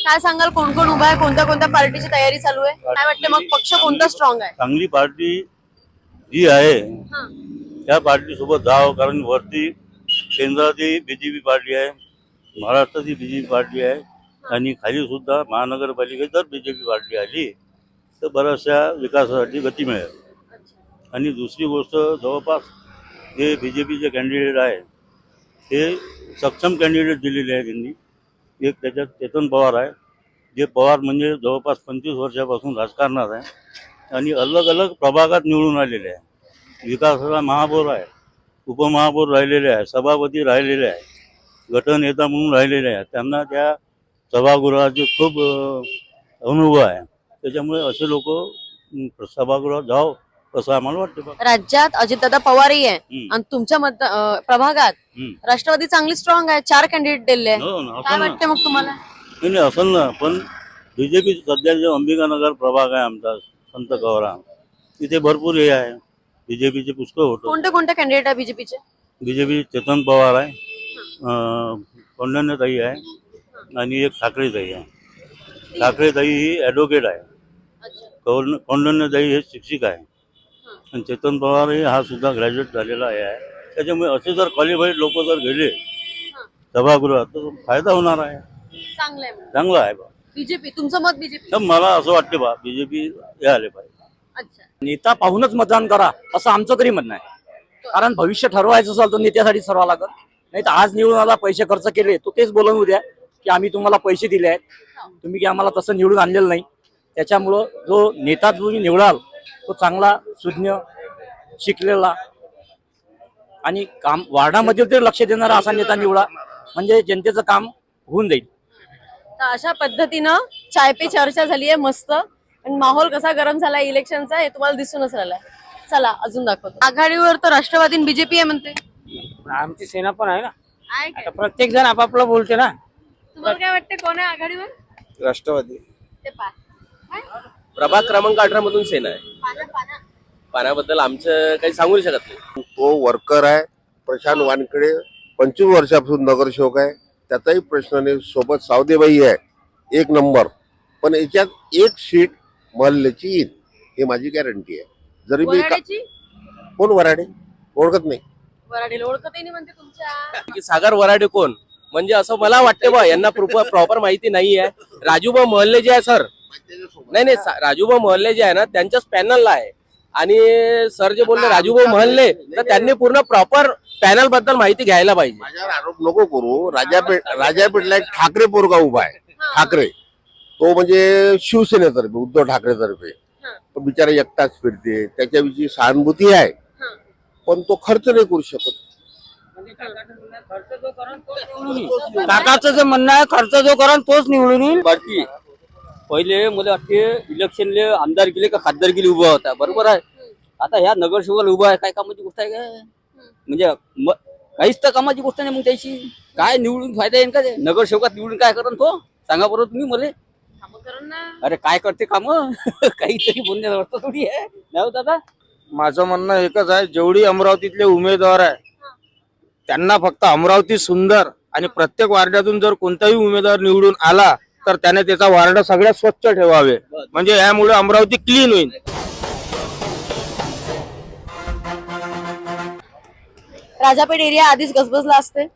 काय सांगाल, कोण कोण उभा आहे, कोणत्या कोणत्या पार्टीची तयारी चालू आहे, काय वाटतं मग पक्ष कोणता स्ट्रॉंग आहे? चांगली पार्टी जी आहे हा. त्या पार्टी सोबत जावं, कारण वरती केंद्रातही बीजेपी पार्टी आहे, महाराष्ट्रातही बीजेपी पार्टी आहे आणि खाली सुद्धा महानगरपालिकेत जर बीजेपी पार्टी आली तर बऱ्याचशा विकासासाठी गती मिळेल. आणि दुसरी गोष्ट, जवळपास जे बीजेपीचे कॅन्डिडेट आहे ते सक्षम कॅन्डिडेट दिलेले आहे त्यांनी. एक त्याच्यात चेतन पवार आहे, जे पवार म्हणजे जवळपास 25 वर्षापासून राजकारणात आहे आणि अलग अलग प्रभागात निवडून आलेले आहे. विकासाला महापौर आहे, उपमहापौर राहिलेले आहे, सभापती राहिलेले आहे, गटनेता म्हणून राहिलेले आहे. त्यांना त्या सभागृहाचे खूप अनुभव आहे. त्याच्यामुळे असे लोक सभागृहात जावं असं आम्हाला वाटतं. राज्यात अजितदादा पवारही आहे आणि तुमच्या प्रभागात राष्ट्रवादी चांगली स्ट्रॉंग आहे, 4 कॅन्डिडेट दिले आहे. काय वाटतं मग तुम्हाला? नाही असेल ना, पण बीजेपी सध्या जे अंबिकानगर प्रभाग आहे आमचा संत गौरा, तिथे भरपूर हे आहे, बीजेपीचे पुष्कळ होतं. कोणते कोणते कॅन्डिडेट आहे बीजेपीचे? बीजेपी चेतन पवार आहे, कौंडण्यताई आहे आणि एक ठाकरेताई आहे. ठाकरेताई ही ॲडव्होकेट आहे, कौंडण्यताई हे शिक्षिक आहे आणि चेतन पवार हा सुद्धा ग्रॅज्युएट झालेला आहे. त्याच्यामुळे असे जर क्वालिफाईड लोक जर गेले सभागृहात तर फायदा होणार आहे. चांगला आहे बा बीजेपी. तुमचं मत बीजेपी? तर मला असं वाटते बा बीजेपी हे आले पाहिजे. अच्छा. नेता पाहूनच मतदान करा असं आमचं तरी म्हणणं आहे. कारण भविष्य ठरवायचं असेल तर नेत्यासाठी ठरवावं लागत. नाही तर आज निवडून आला, पैसे खर्च केले, तो तेच बोलून उद्या की आम्ही तुम्हाला पैसे दिले आहेत, तुम्ही की आम्हाला तसं निवडून आणलेलं नाही. त्याच्यामुळं जो नेता तुम्ही निवडाल तो चांगला, सुज्ञ, शिकलेला आणि काम वार्डामध्ये तरी लक्ष देणारा असा नेता निवडा, म्हणजे जनतेचं काम होऊन जाईल. तर अशा पद्धतीनं चाय पे चर्चा झाली आहे मस्त, आणि माहोल कसा गरम झाला इलेक्शनचा हे तुम्हाला दिसूनच राहिलाय. चला अजून दाखवतो. आघाडीवर तर राष्ट्रवादी बीजेपी आहे म्हणते. आमची सेना पण आहे ना, आहे काय? प्रत्येक जण आपापलं बोलते ना. तुम्हाला काय वाटतं, कोण आहे आघाडीवर? राष्ट्रवादी. ते पा प्रभाग क्रमांक 18 मधून सेना आहे. पाण्याबद्दल आमचं काही सांगू शकत नाही. तो वर्कर आहे, प्रशांत वानखेडे 25 वर्षापासून नगरसेवक आहे. त्याचाही प्रश्न नाही. सोबत सावदेबाई आहे, 1 नंबर. पण याच्यात एक सीट महल्ल्याची येईल, हे माझी गॅरंटी आहे. जरी मी कोण वराडे ओळखत नाही, वराडीला ओळखतही नाही म्हणते तुमच्या. की सागर वराडे कोण, म्हणजे असं मला वाटतं बा यांना प्रॉपर माहिती नाही आहे. राजूभाऊ मोहल्ले जे आहे सर, नाही राजूभाऊ मोहल्ले जे आहे ना त्यांच्याच पॅनलला आहे. आणि सर जे बोलले राजूभाऊ मोहल्ले, तर त्यांनी पूर्ण प्रॉपर पॅनल बद्दल माहिती घ्यायला पाहिजे. माझ्यावर आरोप नको करू. राजापेठला एक ठाकरे पोरगा उभा आहे, ठाकरे. तो म्हणजे शिवसेनेतर्फे, उद्धव ठाकरेतर्फे. तो बिचारा एकटाच फिरते, त्याच्याविषयी सहानुभूती आहे, पण तो खर्च नाही करू शकत. काकाचं जे म्हणणं आहे, खर्च जो करा तोच निवडून येईल. बाकी पहिले मला वाटते इलेक्शनले आमदार गेले का खासदार गेले उभा होता, बरोबर आहे. आता ह्या नगरसेवकाला उभा आहे, काय कामाची गोष्ट आहे काय? म्हणजे काहीच तर कामाची गोष्ट नाही. मग त्याची काय निवडून फायदा येईल का? ते नगरसेवकात निवडून काय करण तो सांगा बरोबर तुम्ही मला. अरे काय करते काम काहीतरी बोलण्याचा अर्थ थोडी आहे ना दादा. माझं म्हणणं एकच आहे, जेवढी अमरावतीतले उमेदवार आहे त्यांना फक्त अमरावती सुंदर, आणि प्रत्येक वार्डातून जर कोणताही उमेदवार निवडून आला तर त्याने त्याचा वार्ड सगळ्यात स्वच्छ ठेवावे, म्हणजे यामुळे अमरावती क्लीन होईल. राजापेठ एरिया आधीच गजबजला असते,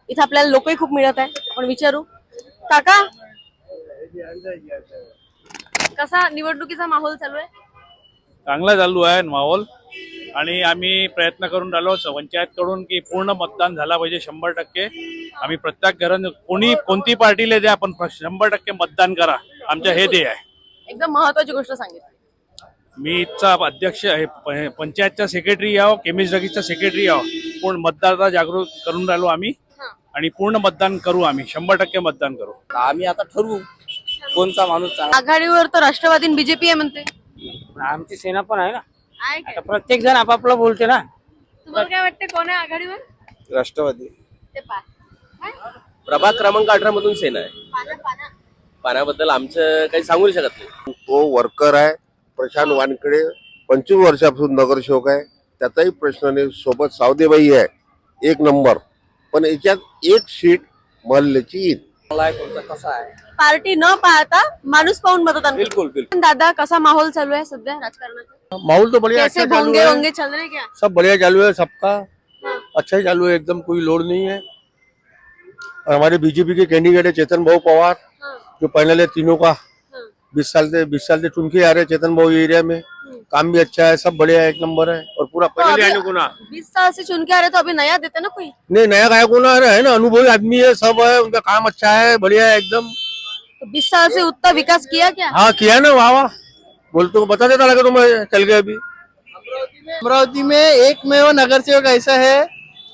इथे आपल्याला लोकही खूप मिळत आहे. आपण विचारू, काका कसा निवडणुकीचा माहोल चालू आहे? चांगला चालू आहे माहोल, आणि आम्ही प्रयत्न करून राहिलो पंचायत कडून की पूर्ण मतदान झाला पाहिजे 100%. आम्ही प्रत्येक घरात कोणती पार्टीला द्या पण 100% मतदान करा, आमच्या हे ध्येय आहे. एकदम महत्वाची गोष्ट सांगितली. मी इथचा अध्यक्ष आहे, पंचायतचा सेक्रेटरी यावं, केमिस्ट रगीचा सेक्रेटरी यावं, पण मतदारांना जागृत करून राहिलो आम्ही, आणि पूर्ण मतदान करू. आम्ही 100% मतदान करू. आम्ही आता ठरवू कोणता माणूस. आघाडीवर तर राष्ट्रवादी बीजेपी आहे म्हणते. आमची सेना पण आहे ना, प्रत्येक जण आपापलं बोलते ना. तुम्हाला काय वाटतं, कोण आहे आघाडीवर? राष्ट्रवादी. ते पा प्रभाग क्रमांक 18 मधून सेना आहे. पाण्याबद्दल आमचं काही सांगू शकत नाही. तो वर्कर आहे, प्रशांत वानखेडे 25 वर्षापासून नगरसेवक आहे. त्याचाही प्रश्न नाही. सोबत सावदेबाई आहे, 1 नंबर. पण याच्यात एक सीट महल्ल्याची येईल. कसा आहे पार्टी न पाहता माणूस पाहून मतदान करो. बिल्कुल बिल्कुल दादा कसा माहौल चालू आहे सध्या राजकारणाचा? माहौल तो बढ़िया कैसे अच्छा चालू भोंगे है, वोंगे चल रहे क्या? सब बढ़िया चालू है सबका, अच्छा ही चालू है, एकदम कोई लोड नहीं है। और हमारे बीजेपी के कैंडिडेट है चेतन भाऊ पवार, जो पैनल है तीनों का 20 साल से चुन के आ रहे हैं चेतन भाऊ एरिया में, काम भी अच्छा है, सब बढ़िया है, एक नंबर है। और पूरा तो पैनल अभी आने को ना 20 साल से चुन के आ रहे तो अभी नया देते ना कोई? नहीं, नया गायक होना है ना, अनुभवी आदमी है, सब है, उनका काम अच्छा है, बढ़िया है एकदम। तो 20 साल से उतना विकास किया क्या? हाँ किया ना, वाह वाह, बोल तो बता देता लगा तो मैं चल गया अभी। अमरावती में एक में वो नगर सेवक ऐसा है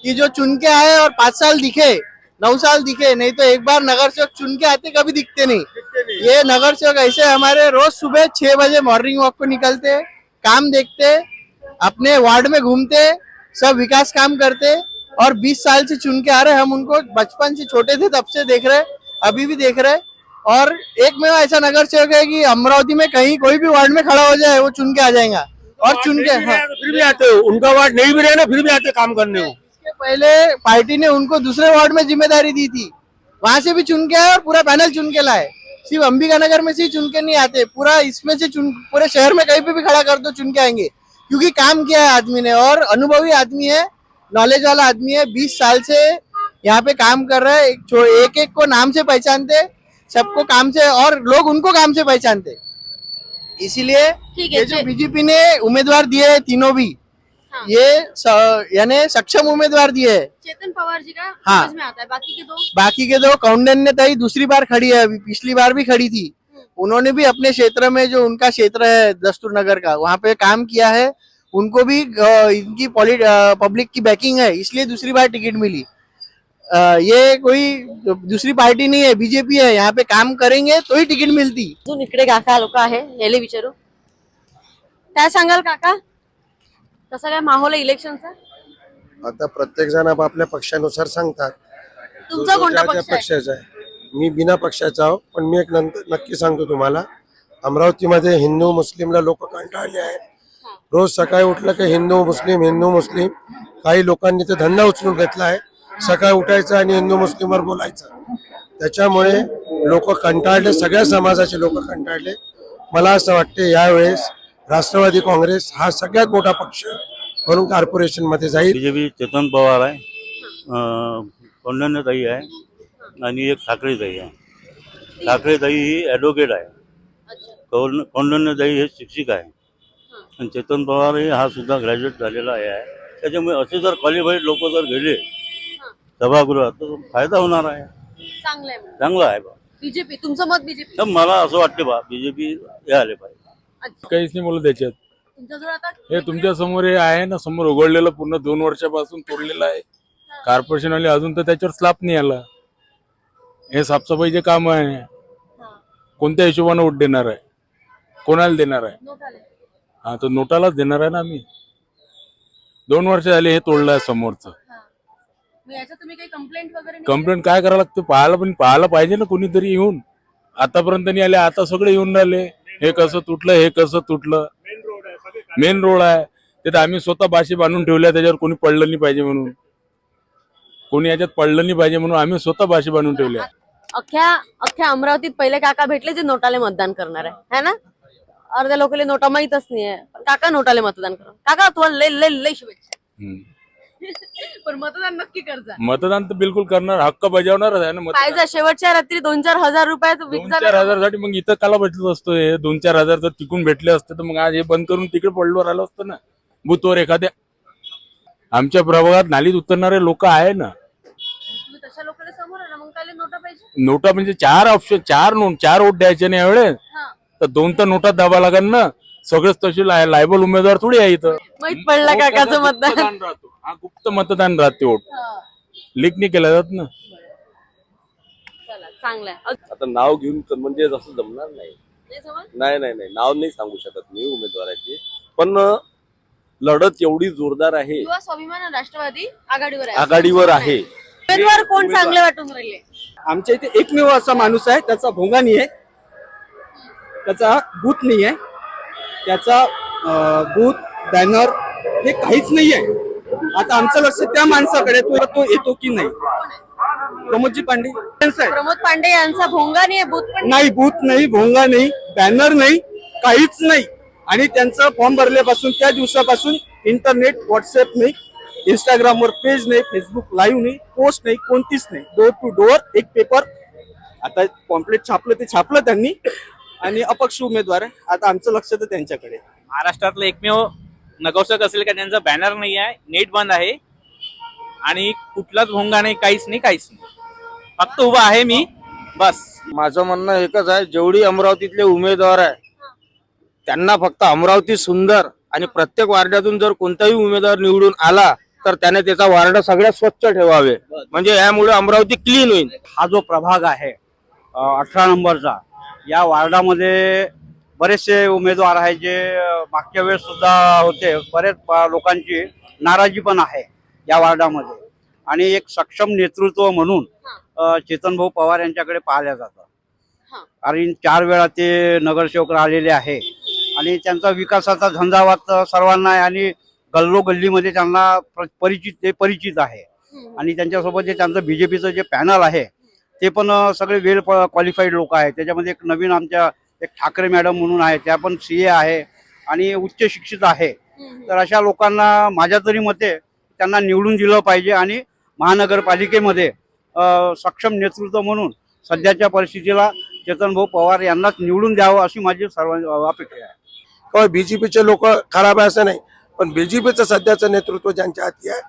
कि जो चुन के आए और 5 साल दिखे, 9 साल दिखे, नहीं तो एक बार नगर सेवक चुन के आते कभी दिखते नहीं। ये नगर सेवक ऐसे हमारे रोज सुबह 6 बजे मॉर्निंग वॉक को निकलते, काम देखते, अपने वार्ड में घूमते, सब विकास काम करते, और 20 साल से चुन के आ रहे। हम उनको बचपन से छोटे थे तब से देख रहे, अभी भी देख रहे। और एक में ऐसा नगर सेवक है कि अमरावती में कहीं कोई भी वार्ड में खड़ा हो जाए वो चुन के आ जाएगा, और चुन के फिर भी आते हो, उनका वार्ड नहीं भी रहे ना फिर भी आते काम करने को। इसके पहले पार्टी ने उनको दूसरे वार्ड में जिम्मेदारी दी थी, वहां से भी चुन के आए और पूरा पैनल चुन के लाए। सिर्फ अंबिका नगर में से ही चुन के नहीं आते, पूरा इसमें से चुन, पूरे शहर में कहीं पे भी खड़ा कर दो चुन के आएंगे, क्योंकि काम किया है आदमी ने, और अनुभवी आदमी है, नॉलेज वाला आदमी है। 20 साल से यहाँ पे काम कर रहा है, एक एक को नाम से पहचानते, सबको काम से, और लोग उनको काम से पहचानते। इसीलिए ठीक है, ये जो बीजेपी ने उम्मीदवार दिए हैं तीनों भी, हाँ। ये यानी सक्षम उम्मीदवार दिए है। चेतन पवार जी का हाँ। समझ में आता है, बाकी के दो कौंडन्य ताई दूसरी बार खड़ी है, अभी पिछली बार भी खड़ी थी, उन्होंने भी अपने क्षेत्र में, जो उनका क्षेत्र है दस्तूर नगर का, वहाँ पे काम किया है, उनको भी इनकी पब्लिक की बैकिंग है, इसलिए दूसरी बार टिकट मिली। ये कोई दुसरी पार्टी नहीं है, बीजेपी है, यहाँ पे काम करेंगे तो ही तिकीट मिळती। अजून इकडे काका लोक आहे, याले विचारू. काय सांगाल काका, कसा काय माहोल आहे इलेक्शनचा? आता प्रत्येक जण आपापल्या पक्षानुसार सांगतात. तुमचा कोणता पक्ष आहे? पक्षाचा आहे, मी बिना पक्षाचा आहो, पण मी एक नक्की सांगतो तुम्हाला, अमरावतीमध्ये हिंदू मुस्लिमला लोक कंटाळले आहेत. रोज सकाळी उठलं की हिंदू मुस्लिम, काही लोकांनी ते धंदा उचलून घेतला आहे, सकाळी उठायचं आणि हिंदू मुस्लिमवर बोलायचं, त्याच्यामुळे लोक कंटाळले, सगळ्या समाजाचे लोक कंटाळले. मला असं वाटते यावेळेस राष्ट्रवादी काँग्रेस हा सगळ्यात मोठा पक्ष म्हणून कॉर्पोरेशन मध्ये जाईल. बीजेपी चेतन पवार आहे, कौंडन्यताई आहे, आणि एक ठाकरेताई आहे. ठाकरेताई ही ॲडव्होकेट आहे, कौंडन्यताई हे शिक्षिका आहे, आणि चेतन पवार हे हा सुद्धा ग्रॅज्युएट झालेला आहे. त्याच्यामुळे असे जर क्वालिफाईड लोक जर गेले सभागृहात तर फायदा होणार आहे, चांगला आहे बा. बीजेपी, तुमचं मत बीजेपी? तर मला असं वाटते बा बीजेपी हे आले पाहिजे. काहीच नाही बोलत त्याच्यात. तुमच्याजवळ आता हे तुमच्या समोर हे आहे ना, समोर उघडलेलं पूर्ण 2 वर्षापासून तोडलेलं आहे. कॉर्पोरेशन वाले अजून तर त्याच्यावर स्लॅब नाही आला. हे साफसफाईचे काम आहे, कोणत्या हिशोबाने वोट देणार आहे, कोणाला देणार आहे? हा, तर नोटालाच देणार आहे ना आम्ही. 2 वर्ष झाले हे तोडलं आहे समोरचं. तुम्ही काही कंप्लेंट वगैरे? कंप्लेंट काय करावं लागतं, पाहायला पाहिजे ना कोणीतरी येऊन. आतापर्यंत नाही आले, आता सगळे येऊन राहिले. हे कसं तुटलं, हे कसं तुटलं. मेन रोड आहे ते तर आम्ही स्वतः बाशी बांधून ठेवल्या, त्याच्यावर कोणी पडलं नाही पाहिजे म्हणून, कोणी याच्यात पडलं नाही पाहिजे म्हणून आम्ही स्वतः बाशी बांधून ठेवल्या. अख्ख्या अमरावतीत पहिले काका भेटले जे नोटाले मतदान करणार आहे ना. अर्ध्या लोकांना नोटा माहितच नाहीये, काका नोटाले मतदान करा. काका तुम्हाला लय शुभेच्छा. पण मतदान नक्की करजा. मतदान तर बिलकुल करणार, हक्क बजावणारच आहे ना. पाहिजे शेवटच्या रात्री 2-4 हजार रुपयात 2-4 हजारसाठी मग इथं काला भेटत असतो. हे 2-4 हजार जर टिकून भेटले असते तर मग आज हे बंद करून तिकडे पडलो राहिलो असतं ना, बुथवर एखाद्या. आमच्या प्रभागात नालीत उतरणारे लोक आहे ना. तशा लोकांना समोर आहे ना, मग काय नोटा पाहिजे? नोटा म्हणजे 4 ऑप्शन, 4 वोट द्यायचे नाही एवढे, तर 2 तर नोटात दाबा लागेल ना. सगळेच तसे लायबल उमेदवार थोडी आहे इथं. माहित पडलं काकाचं मतदान राहतो, हा गुप्त मतदान राहते. वोट लीक नाही केला जात ना. चांगलं आहे. आता नाव घेऊन म्हणजे असं जमणार नाही. नाही नाव नाही सांगू शकत मी उमेदवाराची, पण लढत एवढी जोरदार आहे. युवा स्वाभिमान राष्ट्रवादी आघाडीवर आहे. उमेदवार कोण चांगले वाटून राहिले? आमच्या इथे एकमेव असा माणूस आहे, त्याचा भोंगा नाही आहे, त्याचा बूथ नाही आहे, त्याचा बूथ बॅनर हे काहीच नाही आहे. आता आमचं लक्ष त्या माणसाकडे, तो येतो की नाही. प्रमोदजी पांडे प्रमोद पांडे यांचा भोंगा नाही आहे, बूथ पण नाही, बूथ नाही, भोंगा नाही, बॅनर नाही, काहीच नाही. आणि त्यांचा फॉर्म भरल्यापासून त्या दिवसापासून इंटरनेट, व्हॉट्सअप नाही, इंस्टाग्रामवर पेज नाही, फेसबुक लाईव्ह नाही, पोस्ट नाही, कोणतीच नाही. डोर टू डोअर एक पेपर. आता पॉम्पलेट छापलं ते छापलं त्यांनी आणि अपक्ष उमेदवार आहे. आता आमचं लक्ष तर त्यांच्याकडे. महाराष्ट्रातलं एकमेव नगरसेवक असेल का त्यांचा बॅनर नाही आहे, नेट बंद आहे आणि कुठलाच भोंगा नाही, काहीच नाही. फक्त उभा आहे मी, बस. माझं म्हणणं एकच आहे, जेवढी अमरावतीतले उमेदवार आहे त्यांना फक्त अमरावती सुंदर आणि प्रत्येक वार्डातून जर कोणताही उमेदवार निवडून आला तर त्याने त्याचा वार्ड सगळ्यात स्वच्छ ठेवावे, म्हणजे यामुळे अमरावती क्लीन होईल. हा जो प्रभाग आहे 18 नंबरचा, या वार्डामध्ये बरेचसे उमेदवार आहेत जे मागच्या वेळेस सुद्धा होते. बरेच लोकांची नाराजी पण आहे या वार्डामध्ये आणि एक सक्षम नेतृत्व म्हणून चेतन भाऊ पवार यांच्याकडे पाहिलं जातं. कारण 4 वेळा ते नगरसेवक राहिलेले आहे आणि त्यांचा विकासाचा झंझावात सर्वांना आहे आणि गल्लोगल्लीमध्ये त्यांना परिचित आहे. आणि त्यांच्यासोबत जे त्यांचं बीजेपीचं जे पॅनल आहे ते पण सगळे वेल क्वालिफाईड लोक आहेत. त्याच्यामध्ये एक नवीन आमच्या एक ठाकरे मॅडम म्हणून आहे, त्या पण CA आहे आणि उच्च शिक्षित आहे. तर अशा लोकांना माझ्या तरी मते त्यांना निवडून दिलं पाहिजे आणि महानगरपालिकेमध्ये सक्षम नेतृत्व म्हणून सध्याच्या परिस्थितीला चेतन भाऊ पवार यांनाच निवडून द्यावं अशी माझी सर्व अपेक्षा आहे. केवळ बीजेपीचे लोक खराब आहे असं नाही, पण बीजेपीचं सध्याचं नेतृत्व ज्यांच्या हाती आहे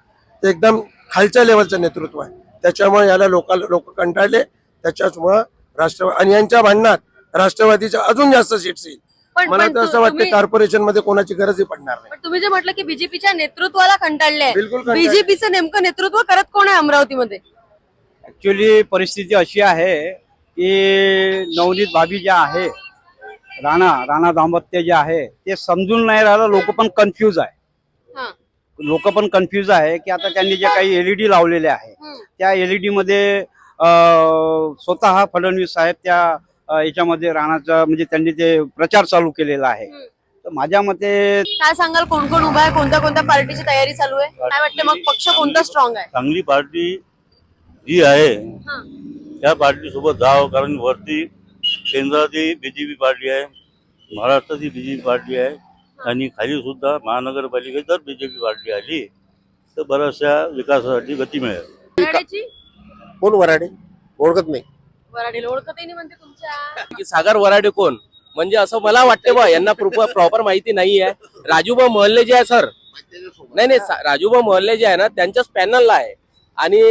ते एकदम खालच्या लेवलचं नेतृत्व आहे. त्याच्यामुळे याला लोक कंटाळले. त्याच्यामुळे राष्ट्रवादी आणि यांच्या भांडणात राष्ट्रवादीच्या अजून जास्त सीट्स येईल. मला तर असं वाटतं कॉर्पोरेशन मध्ये कोणाची गरजही पडणार नाही. पण तुम्ही जे म्हटलं की बीजेपीच्या नेतृत्वाला कंटाळले, बिलकुल कंटाळले. बीजेपीचं नेमकं नेतृत्व करत कोण आहे अमरावतीमध्ये? ऍक्च्युली परिस्थिती अशी आहे की नवनीत भाभी ज्या आहे, राणा दाम्पत्य जे आहे ते समजून नाही राहिलं. लोक पण कन्फ्यूज आहे. की आता त्यांनी जे काही LED लावलेले आहे त्या LED मध्ये स्वतः फडणवीस साहेब त्या याच्यामध्ये राणाचा म्हणजे त्यांनी ते प्रचार चालू केलेला आहे. तर माझ्या मते काय सांगाल, कोण कोण उभा आहे, कोणत्या कोणत्या पार्टीची तयारी चालू आहे? काय वाटतं मग पक्ष कोणता स्ट्रॉंग आहे? चांगली पार्टी जी आहे त्या पार्टी सोबत जावं, कारण वरती केंद्रातही BJP पार्टी आहे, महाराष्ट्रातही BJP पार्टी आहे आणि खाली सुद्धा महानगरपालिकेत जर BJP पार्टी आली तर बऱ्याचशा विकासासाठी गती मिळेल. वराडेची? कोण वराडे ओळखत नाही. वराडेला ओळखतही नाही म्हणते तुमच्या. की सागर वराडे कोण, म्हणजे असं मला वाटतं बा यांना प्रॉपर माहिती नाही आहे. राजूबा मोहल्ले जे आहे सर, नाही, राजूबा मोहल्ले जे आहे ना त्यांच्याच पॅनलला आहे आणि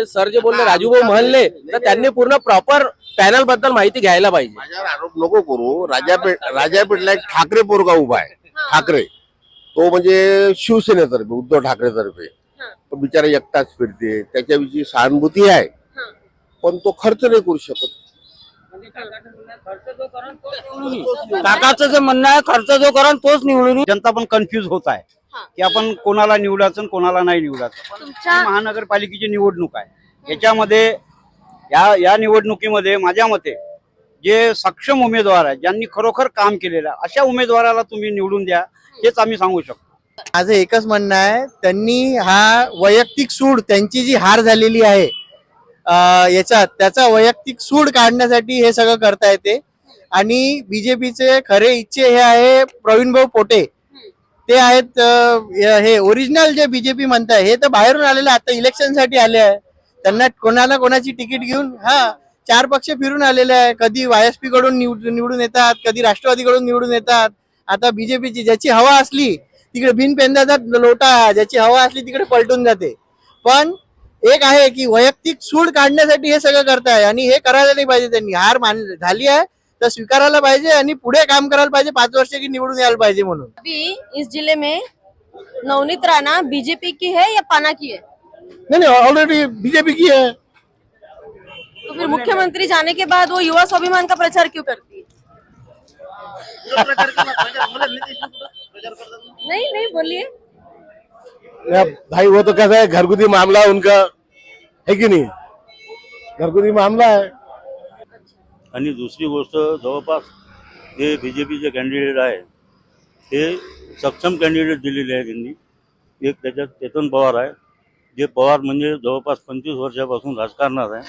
सर जे बोलले राजूबा मोहल्ले, तर त्यांनी पूर्ण प्रॉपर पॅनल बद्दल माहिती घ्यायला पाहिजे. माझ्यावर आरोप नको करू. राजापेठला एक ठाकरे पोरगा उभा आहे, ठाकरे, तो म्हणजे शिवसेनेतर्फे, उद्धव ठाकरेतर्फे. तो बिचारा एकटाच फिरते, त्याच्याविषयी सहानुभूती आहे, पण तो खर्च नाही करू शकत. काकाचं जे म्हणणं आहे, खर्च जो करा तोच निवडून येईल. जनता पण कन्फ्यूज होत आहे की आपण कोणाला निवडायचं आणि कोणाला नाही निवडायचं. पण ही महानगरपालिकेची निवडणूक आहे. याच्यामध्ये या निवडणुकीमध्ये माझ्या मते जे सक्षम उमेदवार आहेत, ज्यांनी खरोखर काम केलेलं आहे, अशा उमेदवाराला तुम्ही निवडून द्या, हेच आम्ही सांगू शकतो. माझं एकच म्हणणं आहे, त्यांनी हा वैयक्तिक सूड, त्यांची जी हार झालेली आहे याच्यात, त्याचा वैयक्तिक सूड काढण्यासाठी हे सगळं करता येते. आणि बीजेपीचे खरे इच्छे हे आहे प्रवीणभाऊ पोटे, ते आहेत हे ओरिजिनल जे बीजेपी म्हणताय, हे तर बाहेरून आलेले, आता इलेक्शन साठी आले आहे. त्यांना कोणाला कोणाची तिकीट घेऊन 4 पक्ष फिरून आलेले आहे. कधी YSP कडून निवडून येतात, कधी राष्ट्रवादीकडून निवडून येतात. आता बीजेपीची ज्याची हवा असली तिकडे बिनपेंद्याचा लोटा, ज्याची हवा असली तिकडे पलटून जाते. पण एक आहे की वैयक्तिक सूड काढण्यासाठी हे सगळं करताय आणि हे करायला नाही पाहिजे. त्यांनी हार झाली आहे तर स्वीकारायला पाहिजे आणि पुढे काम करायला पाहिजे, 5 वर्ष की निवडून यायला पाहिजे. म्हणून अभी इस जिले में नवनीत राणा बीजेपी की है या पाना की है? नहीं, ऑलरेडी बीजेपी की है. तो फिर मुख्यमंत्री जाने के बाद वो युवा स्वाभिमान का प्रचार क्यों करती है? नहीं बोलिए भाई, वो तो कैसा है, घरगुती मामला उनका है की नहीं, घरगुती मामला है. आणि दुसरी गोष्ट, जवळपास जे BJPचे कॅन्डिडेट आहे ते सक्षम कॅन्डिडेट दिलेले आहे त्यांनी. एक त्याच्यात चेतन पवार आहे, जे पवार म्हणजे जवळपास 25 वर्षापासून राजकारणात आहे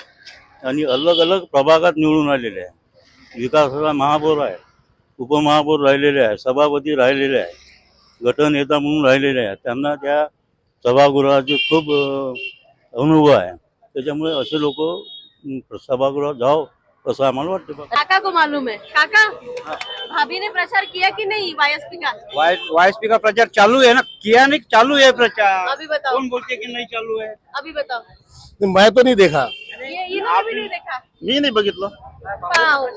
आणि अलग अलग प्रभागात निवडून आलेले आहे. विकासाचा महापौर आहे, उपमहापौर राहिलेले आहे, सभापती राहिलेले आहे, गटनेता म्हणून राहिलेले आहे. त्यांना त्या सभागृहाचे खूप अनुभव आहे. त्याच्यामुळे असे लोक सभागृहात जाओ असं आम्हाला वाटतं. काका को मालूम है काका, भाभी ने प्रचार किया कि नहीं वाईएसपी का? वाईएसपी का प्रचार चालू है ना, किया नहीं, चालू है प्रचार. अभी बताओ, कौन बोलते कि नहीं चालू है? अभी बताओ. मैं तो नहीं देखा. ये इन्होंने भी नहीं देखा. मी नाही बघितलं. पाव.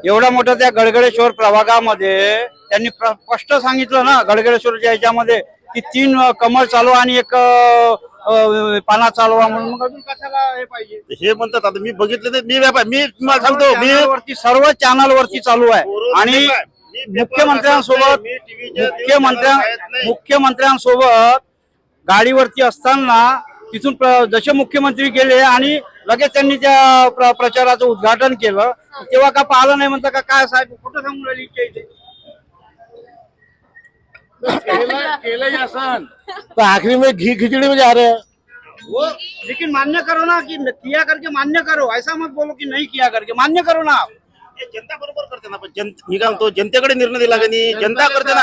एवढा मोठा त्या गडगडेश्वर प्रभागामध्ये त्यांनी स्पष्ट सांगितलं ना, गडगडेश्वरच्या याच्यामध्ये की 3 कमळ चालवा आणि 1 पाना चालवा म्हणून. मग अजून कशाला हे पाहिजे? हे म्हणतात, आता मी बघितलं नाही. मी तुम्हाला सांगतो, मी वरती सर्व चॅनल वरती चालू आहे आणि मुख्यमंत्र्यांसोबत गाडीवरती असताना तिथून जसे मुख्यमंत्री गेले आणि लगेच त्यांनी त्या प्रचाराचं उद्घाटन केलं, तेव्हा का पाहिलं नाही म्हणता का काय साहेब कुठं सांगून राहिली इच्छा इथे? तो आखिरी में घी खिचड़ी में जा रहे हैं. वो लेकिन मान्य करो ना कि किया करके मान्य करो, ऐसा मत बोलो कि नहीं किया करके, मान्य करो ना. जनता बरोबर करते ना. पण मी काय म्हणतो, जनतेकडे निर्णय दिला का नाही, जनता करते ना.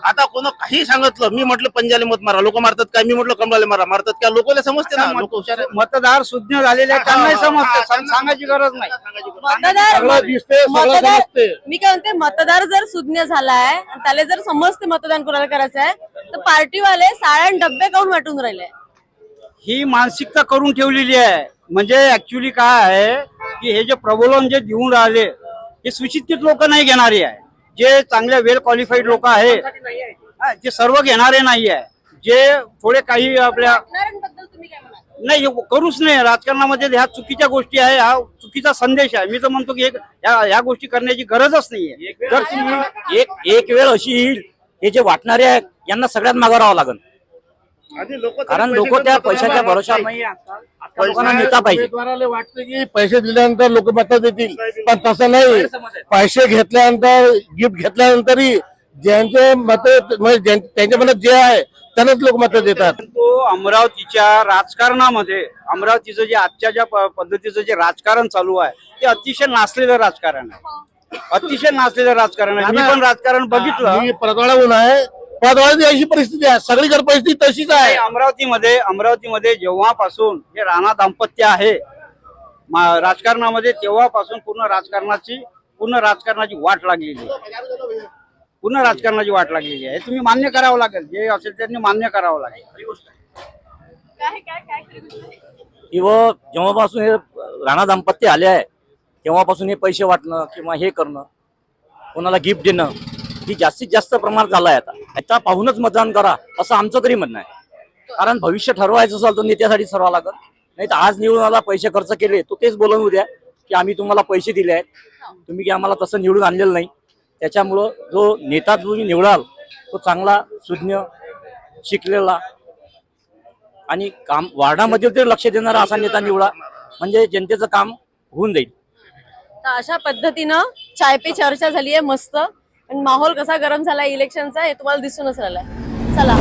आता कोण काही सांगितलं, मी म्हटलं पंजाले मत मारा, लोक मारतात काय, मी म्हटलं कमळाले मारतात काय, लोकांना समजते ना. लोक हुशार आहेत. मतदार सुज्ञ झालेले आहेत, त्यांनाही समजते, सांगायची गरज नाही. मतदार मी काय म्हणते, मतदार जर सुज्ञ झालाय आणि त्याला जर समजते मतदान कोणाला करायचं आहे, तर पार्टीवाले साळण डब्बे काऊन वाटून राहिले? ही मानसिकता करून ठेवलेली आहे. म्हणजे ऍक्च्युली काय आहे की हे जे प्रबोधन जे देऊन राहिले हे सुशिक्षित लोक नाही घेणारे आहे. जे चांगले वेल क्वालिफाईड लोक आहे ते सर्व घेणारे नाही आहे. जे थोडे काही आपल्या तुम्ही काय म्हणाल? नाही करूच नाही. राजकारणामध्ये ह्या चुकीच्या गोष्टी आहे, हा चुकीचा संदेश आहे. मी तर म्हणतो की ह्या गोष्टी करण्याची गरजच नाहीये. तर तुम्ही एक वेळ अशी येईल, हे जे वाटणारे आहेत यांना सगळ्यात मागं राहावं लागेल. कारण लोक त्या पैशाच्या भरोशावर नाही. लोकांना नेता पाहिजे. उमेदवाराला वाटतं की पैसे दिल्यानंतर लोक मत देतील, पण तसं नाही. पैसे घेतल्यानंतर, गिफ्ट घेतल्यानंतरही ज्यांचे मत म्हणजे त्यांच्या मनात जे आहे त्यांनाच लोक मत देतात. तो अमरावतीच्या राजकारणामध्ये, अमरावतीचं जे आजच्या ज्या पद्धतीचं जे राजकारण चालू आहे ते अतिशय नासलेलं राजकारण आहे. अतिशय नासलेलं राजकारण आहे. मी पण राजकारण बघितलं. मी परतवाडाहून आहे. परतवाड्याची अशी परिस्थिती आहे, सगळीकडे परिस्थिती तशीच आहे. अमरावतीमध्ये जेव्हापासून हे राणा दाम्पत्य आहे राजकारणामध्ये, तेव्हापासून पूर्ण राजकारणाची वाट लागलेली आहे. पूर्ण राजकारणाची वाट लागलेली आहे. तुम्ही मान्य करावं लागेल. जे असेल त्यांनी मान्य करावं लागेल. किंवा जेव्हापासून हे राणा दाम्पत्य आले आहे तेव्हापासून हे पैसे वाटणं किंवा हे करणं, कोणाला गिफ्ट देणं, ही जास्तीत जास्त प्रमाणात झालं आहे. आता पाहूनच मतदान करा असं आमचं तरी म्हणणं आहे. कारण भविष्य ठरवायचं असेल तर नेत्यासाठी ठरवावं लागेल. नाही तर आज निवडून आला, पैसे खर्च केले, तो तेच बोलून उद्या की आम्ही तुम्हाला पैसे दिले आहेत, तुम्ही की आम्हाला तसं निवडून आणलेलं नाही. त्याच्यामुळं जो नेता तुम्ही निवडाल तो चांगला, सुज्ञ, शिकलेला आणि काम वार्डामध्ये तरी लक्ष देणारा असा नेता निवडा, म्हणजे जनतेचं काम होऊन जाईल. तर अशा पद्धतीनं चाय पे चर्चा झाली आहे मस्त. आणि माहोल कसा गरम झाला इलेक्शनचा हे तुम्हाला दिसूनच राहिलाय. चला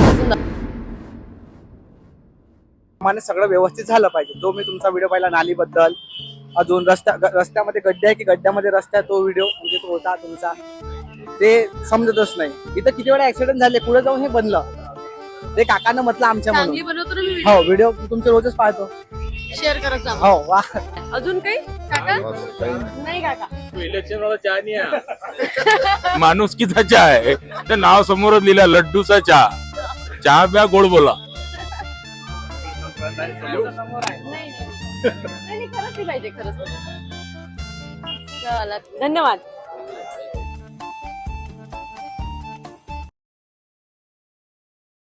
मला सगळं व्यवस्थित झालं पाहिजे. जो मी तुमचा व्हिडिओ पाहिला नालीबद्दल, अजून रस्त्यामध्ये गड्डे आहे की गड्ड्यामध्ये रस्ता आहे, तो व्हिडिओ म्हणजे तो होता तुमचा, ते समजतच नाही. इथं किती वेळा ऍक्सिडेंट झाले, पुढे जाऊन हे बनलं. ते काकांना म्हटलं आमच्या चांगली म्हणून. बनवतो ना मी हो, व्हिडिओ तुमचे रोजच पाहतो. शेअर करत जा. हो वा. अजून काही काका? नाही काका, इलेक्शन वाला चहा नाही आहे, माणुसकीचा चहा आहे. ते नाव समोरच लिहिला, लड्डूचा चहा. चहा प्या, गोड बोला. नाही खरंच नाही पाहिजे, खरंच. चला धन्यवाद.